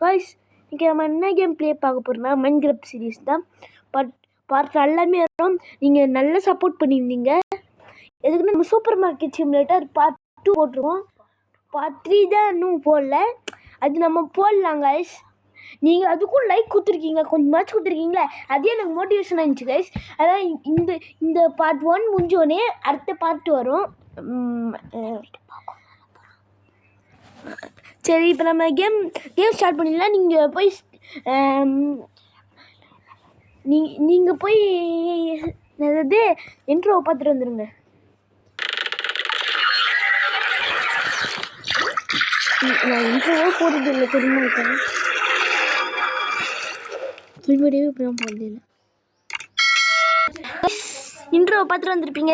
Guys இங்கே நம்ம என்ன கேம் ப்ளே பார்க்க போகிறோம்னா மைன்கிராஃப்ட் சீரிஸ் தான். பார்ட் எல்லாமே வரும். நீங்கள் நல்லா சப்போர்ட் பண்ணியிருந்தீங்க. எதுக்குன்னா நம்ம சூப்பர் மார்க்கெட் சிமுலேட்டர் பார்ட் 2 போட்டிருக்கோம். பார்ட் 3 தான் இன்னும் போடல. அது நம்ம போடலாம் கைஸ். நீங்கள் அதுக்கும் லைக் கொடுத்துருக்கீங்க, கொஞ்சமாச்சும் கொடுத்துருக்கீங்களா, அதே எனக்கு மோட்டிவேஷன் ஆகிடுச்சு கைஸ். அதான் இந்த பார்ட் 1 முடிஞ்சோடனே அடுத்த பார்ட் வரும். சரி, இப்போ நம்ம கேம் ஸ்டார்ட் பண்ணிடலாம். நீங்கள் போய் அதாவது இன்ட்ரோவை பார்த்துட்டு வந்துடுங்க. நான் இன்ட்ரோவே போடுறது இல்லை, தெரியுமா? இப்படியே இப்படி தான் போடுறது இல்லை. இன்ட்ரோவை பார்த்துட்டு வந்துருப்பீங்க.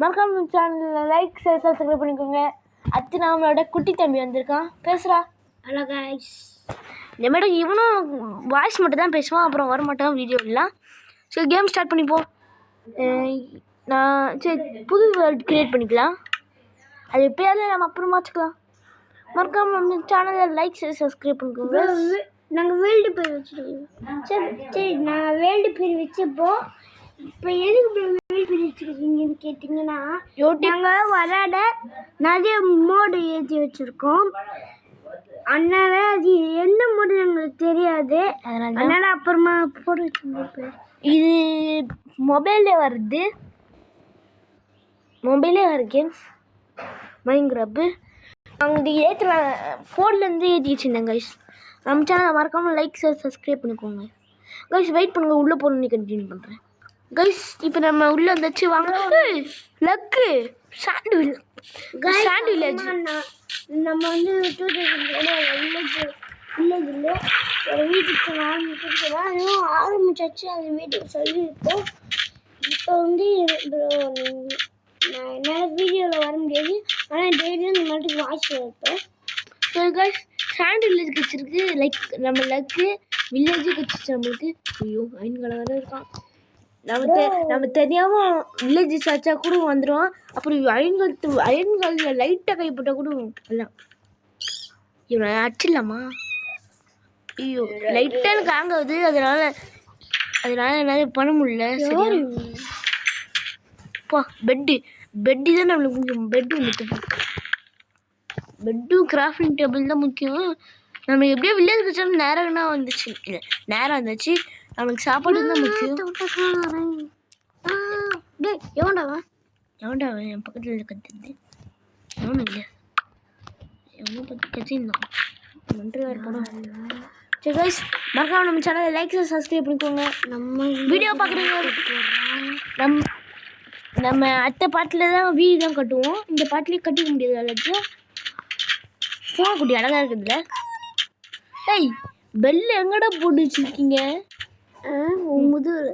மறக்காம சேனலில் லைக் சப்ஸ்கிரைப் பண்ணிக்கோங்க. அடுத்து நம்மளோட குட்டி தம்பி வந்திருக்கான், பேசுகிறா. Hello guys. இனிமேட்டு இவனும் வாய்ஸ் மட்டும் தான் பேசுவான், அப்புறம் வரமாட்டான் வீடியோ எல்லாம். சரி, கேம் ஸ்டார்ட் பண்ணிப்போம். சரி, புது வேர்ல்டு க்ரியேட் பண்ணிக்கலாம். அது எப்போயாவது நம்ம அப்புறமா வச்சுக்கலாம். மறக்காம நம்ம சேனலில் லைக் சப்ஸ்கிரைப் பண்ணிக்கோங்க. நாங்கள் வேர்ல்டு பேர் வச்சுருக்கோம். சரி, நான் வேர்ல்டு பேர் வச்சுப்போம். இப்போ எதுக்கு வேர்ல்டு பேர் வச்சுருக்கீங்கன்னு கேட்டிங்கன்னா, நாங்கள் விளையாட நிறைய மோடு ஏற்றி வச்சுருக்கோம். அதனால அது எந்த மோடு எங்களுக்கு தெரியாது. அதனால அப்புறமா போட வச்சுருப்பேன். இது மொபைல்லே வருது, கேம்ஸ் மைன்கிராஃப்ட். நாங்கள் ஏற்றலாம், ஃபோன்லேருந்து ஏற்றி வச்சுருந்தேன் கைஸ். நம்ம சேனல் மறக்காமல் லைக் சப்ஸ்கிரைப் பண்ணிக்கோங்க கைஸ். வெயிட் பண்ணுங்கள், உள்ளே போகணுன்னு கண்டினியூ பண்ணுறேன் கைஸ். இப்போ நம்ம உள்ளே வந்துச்சு, வாங்க. Luck sand village. நம்ம வந்து வில்லேஜில் ஒரு வீட்டுக்கு ஆரம்பிச்சாச்சு. அந்த வீட்டுக்கு சொல்லியிருக்கோம். இப்போ வந்து நான் என்னால் வீடியோவில் வர முடியாது, ஆனால் டெய்லியும் இந்த மாதிரி வாட்ச் வைப்பேன். ஸோ கைஸ், சாண்டு வில்லேஜ் கிடச்சிருக்கு. லைக் நம்ம லக்கு வில்லேஜு கிடச்சிச்சு நம்மளுக்கு. ஐயோ, அயன் கலராக இருக்கான். நம்ம தெரியாமல் வில்லேஜ் சர்ச்சா கூட வந்துடும். அப்புறம் அயன்காலில் லைட்டாக கைப்பட்டால் கூட எல்லாம் இவனை அடிச்சிடலாமா? ஐயோ, லைட்டாக எனக்கு ஹேங் ஆகுது. அதனால என்னால் பண்ண முடியல. சரி, பெட்டு தான் நம்மளுக்கு முக்கியம். பெட்டும் கிராஃப்டிங் டேபிள் தான் முக்கியம். நம்ம எப்படியோ வில்லேஜ் கிச்சன் நேரம்னா வந்துச்சு. இல்லை, நேரம் வந்துச்சு. நம்மளுக்கு சாப்பாடு தான் முக்கியம். எவன்டா என் பக்கத்தில் கற்றுது? எவனும் இல்லை, எவனும் பற்றி கற்றிருந்தான். நன்றி வேறு படம். சரி கைஸ், மறக்காம நம்ம சேனலை லைக் சப்ஸ்கிரைப் பண்ணிக்கோங்க. நம்ம வீடியோ பார்க்குறீங்க. நம்ம அடுத்த பாட்டில் தான் வீடு தான் கட்டுவோம். இந்த பாட்டிலே கட்டிக்க முடியாது. எல்லாத்தையும் போன குட்டி அழகாக இருக்குதுல்ல. ஏய், பெல்லு எங்கடா போட்டு வச்சுருக்கீங்க? முதுகு.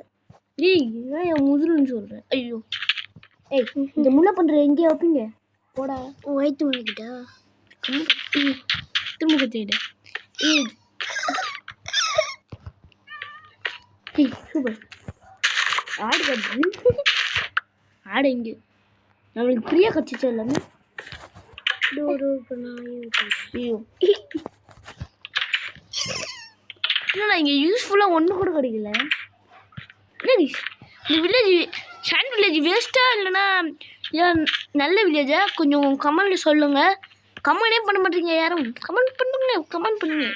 ஏய், என் முதுகுன்னு சொல்கிறேன். ஐயோ, ஏய், இந்த முல்லை பண்ணுற எங்கேயா வைப்பீங்க? போடா, வயிற்று முழுக்கிட்டா திரும்ப கத்திக்கிட்ட. ஏய் சூப்பர். ஆடு கட்டு. ஆடு இங்கே நம்மளுக்கு ஃப்ரீயாக கட்சிச்சா எல்லாமே. ஐயோ, இல்லைண்ணா, இங்கே யூஸ்ஃபுல்லாக ஒன்று கூட கிடைக்கல. என்ன இந்த வில்லேஜ், சாண்ட் வில்லேஜ் வேஸ்ட்டாக இல்லைன்னா நல்ல வில்லேஜா? கொஞ்சம் கமெண்டில் சொல்லுங்கள். கமெண்டே பண்ண மாட்டீங்க யாரும். கமெண்ட் பண்ணுங்க.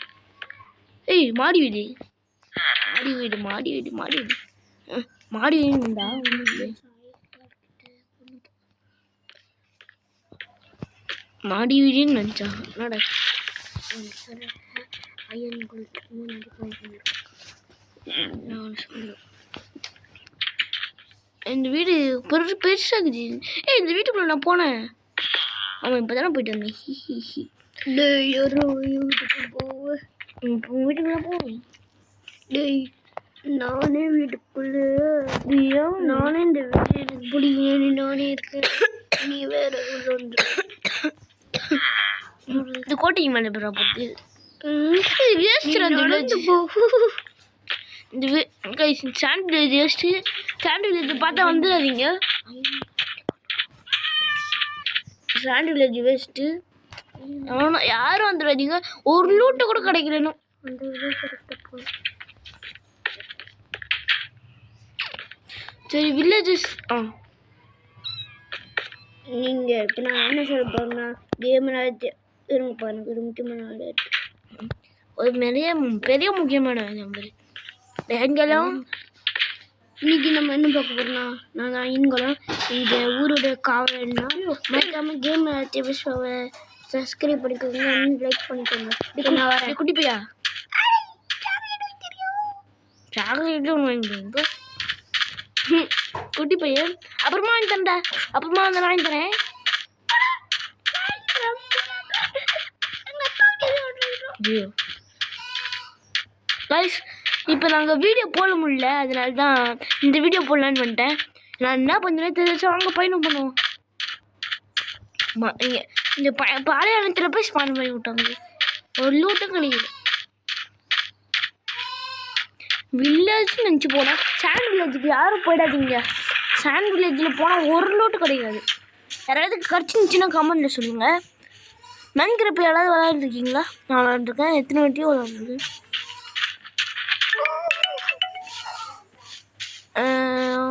ஏய், மாடி வீடுண்டா ஒன்றும் இல்லை. மாடி வீடுன்னு நினச்சா என்னடா? இந்த வீடு பெருசாகுது. ஏய், இந்த வீட்டுக்குள்ள நான் போனேன். அவன் இப்போ தானே போயிட்டு வந்தேன். வீட்டுக்குள்ள போவேன். டேய், நானே வீட்டுக்குள்ள நானே இந்த வீடு பிடிங்க நானே இருக்கேன். நீ வேற வந்து இந்த கோட்டைக்கு மேலே போட்டு இந்த சாண்ட் வில்லேஜ் பார்த்தா வந்துடாதீங்க. Sand village waste. யாரும் வந்துடாதீங்க. ஒரு லூட்டை கூட கிடைக்கலன்னு அந்த வில்லேஜ் எடுத்து போகிறோம். சரி வில்லேஜஸ் நீங்கள் இப்போ நான் என்ன சொல்ல போகிறேன்னா கேம் இருங்க பாருங்க, ஒரு முக்கியமான வேலை இருக்கு. ஒரு பெரிய முக்கியமான நம்பர் எங்கெல்லாம் இன்னைக்கு நம்ம என்ன பார்க்க போகிறோம்னா நாங்கள் இங்கெல்லாம் இந்த ஊரோட காவல்னா மறக்காமல் கேம் டிவி ஷோவை சப்ஸ்கிரைப் பண்ணிக்கோங்க, லைக் பண்ணிக்கோங்க. நான் வரேன். குட்டி பையா சாக்லேட் ஒன்று வாங்கிட்டு குட்டி பையன் அப்புறமா வாங்கி தரேன்டா, அப்புறமா வந்து வாங்கி தரேன். கைஸ் இப்போ நாங்கள் வீடியோ போட முடியல, அதனால தான் இந்த வீடியோ போடலான்னு வந்துட்டேன். நான் என்ன பண்ணுறேன் தெரிஞ்சு வாங்க பயணம் பண்ணுவோம். இந்த பாலைவனத்தில் போய் ஸ்பான் பண்ணி விட்டாங்க, ஒரு லூட்டும் கிடையாது. வில்லேஜ் நினச்சி போனால் சாண்ட் வில்லேஜுக்கு யாரும் போயிடாதீங்க. சாண்ட் வில்லேஜில் போனால் ஒரு லூட்டு கிடையாது. யாராவது கிடச்சிருந்துச்சின்னா கமெண்ட்டில் சொல்லுங்கள். மைன்கிராஃப்ட் யாராவது விளையாண்டுருக்கீங்களா? நான் விளையாண்டுருக்கேன், எத்தனை வாட்டியும் விளையாண்டுருக்கேன்.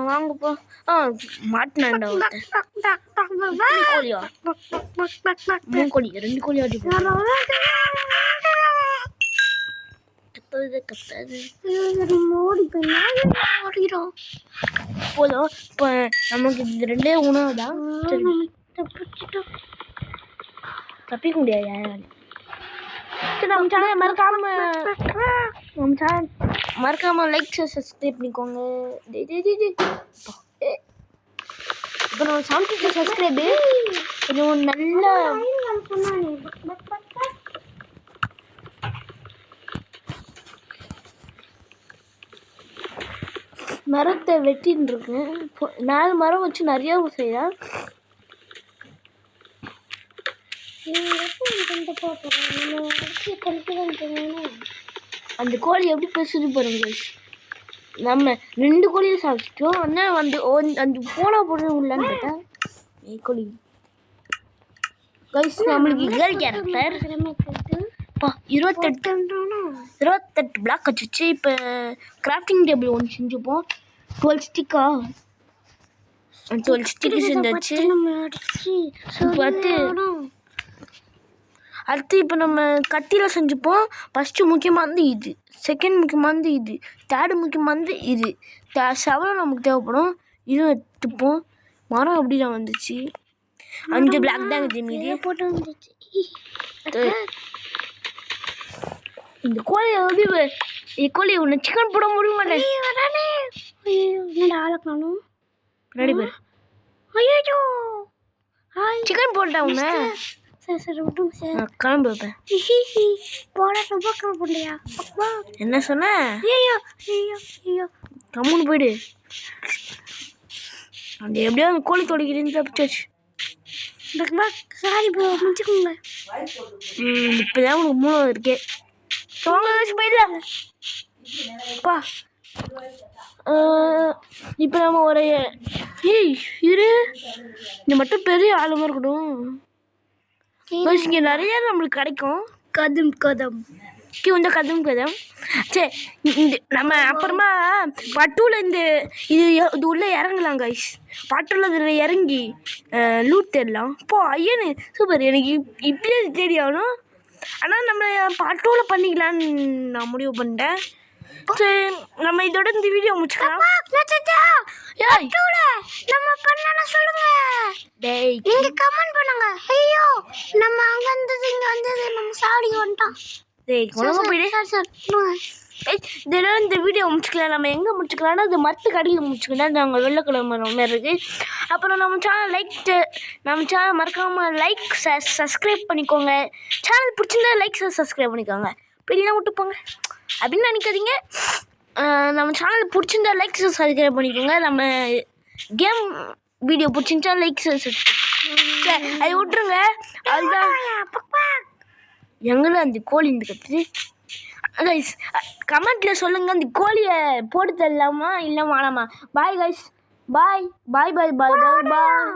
வாங்கப்போ மாட்டினாண்டா கோழியா 3 கோழி 2 கோழி ஆடி கத்தாது ஓடிடும் போதும். இப்போ நமக்கு இது 2 உணவு தான், தப்பிக்க முடியாது யாராலும். சரி நம்ம சேனல் மறக்காம லைக் சப்ஸ்கிரைப் பண்ணிக்கோங்க. இப்போ நம்ம 70 சப்ஸ்கிரைபு கொஞ்சம் நல்ல மரத்தை வெட்டின்னு இருக்கேன். 4 மரம் வச்சு நிறைய செய்யலாம். அந்த கோழி எப்படி பேசுது பாருங்க. நம்ம 2 கோழியை சாப்பிட்டோம், ஆனால் அந்த போன இல்லைன்னு கேட்டேன். கோழி கைஸ் நம்மளுக்கு கேர்ள் கேரக்டர் 28 பிளாக் வச்சுச்சு. இப்போ கிராஃப்டிங் டேபிள் ஒன்று செஞ்சுப்போம். 12 ஸ்டிக்கா 12 ஸ்டிக்கு செஞ்சாச்சு. அடுத்து இப்போ நம்ம கத்தியில் செஞ்சுப்போம். ஃபஸ்ட்டு முக்கியமானது இது, செகண்ட் முக்கியமானது இது, தேர்டு முக்கியமானது இது, செவலும் நமக்கு தேவைப்படும். இதுவும் எடுத்துப்போம். மரம் அப்படி தான் வந்துச்சு. 5 பிளாக் தான் இது மீதி போட்டு வந்துச்சு. இந்த கோழியை வந்து கோழி ஒன்று சிக்கன் போட முடிய மாட்டேன். என்னடா ஆளை காணும் ரெடி பேர் ஐயோ சிக்கன் போட்டா உன்னை சரி விட்டுங்க சார். கிளம்பு. போட ரொம்ப கிளம்பலையா? என்ன சொன்ன? ஐயோ ஐயோ ஐயோ கம்முன்னு போயிடு. அந்த எப்படியோ அந்த கோழி தொடைக்கிறேன்னு தப்பிச்சாச்சு. Sorry bro, முடிச்சுக்கோங்க. இப்போதான் உனக்கு 3 இருக்கே. வாங்க வச்சு போயிடலாம். அப்பா இப்போ நம்ம ஒரு இரு இந்த மட்டும் பெரிய ஆழமாக இருக்கட்டும். இங்கே நிறைய நம்மளுக்கு கிடைக்கும். கதம் இந்த கதம் சரி. நம்ம அப்புறமா பட்டூவில் இது உள்ளே இறங்கலாம் கைஸ். பட்டூவில் இதில் இறங்கி லூட் தேடலாம். ஐயனு சூப்பர். எனக்கு இப்பயே தேடி ஆகணும். ஆனால் நம்ம பட்டூவில் பண்ணிக்கலான்னு நான் முடிவு பண்ணிட்டேன். சரி நம்ம இதோட இந்த வீடியோ முடிச்சுக்கலாம். நம்ம பண்ணலாம் சொல்லுங்க. டேய் நீங்க கமெண்ட் பண்ணுங்க. ஐயோ நம்ம அங்க வந்தது இங்க வந்தது நம்ம சாடி வந்துட்டோம். டேய் கொலங்க போயிடு. இதெல்லாம் இந்த வீடியோ முடிச்சுக்கலாம். நம்ம எங்கே முடிச்சுக்கலாம்னா அது மரத்துக்கு அடியில் முடிச்சுக்கலாம். அது அங்கே வெள்ளைக்கிழமை மாதிரி இருக்குது. அப்புறம் நம்ம சேனல் மறக்காமல் லைக் சப்ஸ்கிரைப் பண்ணிக்கோங்க. சேனல் பிடிச்சிருந்தா லைக் சப்ஸ்கிரைப் பண்ணிக்கோங்க. பெரியலாம் விட்டு போங்க அப்படின்னு நினைக்காதீங்க. நம்ம சேனல் பிடிச்சிருந்தா லைக் சப்ஸ்கிரைப் பண்ணிக்கோங்க. நம்ம கேம் வீடியோ பிடிச்சிருந்தா லைக் சப்ஸ்கிரைப் அதை விட்டுருங்க. அதுதான் எங்களும் அந்த கோழி இந்த கத்துது. கைஸ் கமெண்ட்டில் சொல்லுங்கள், அந்த கோழியை போட்டு தரலாமா இல்லை வேணாமா? பாய் கைஸ், பாய் பாய் பாய் பாய் பாய் பாய்.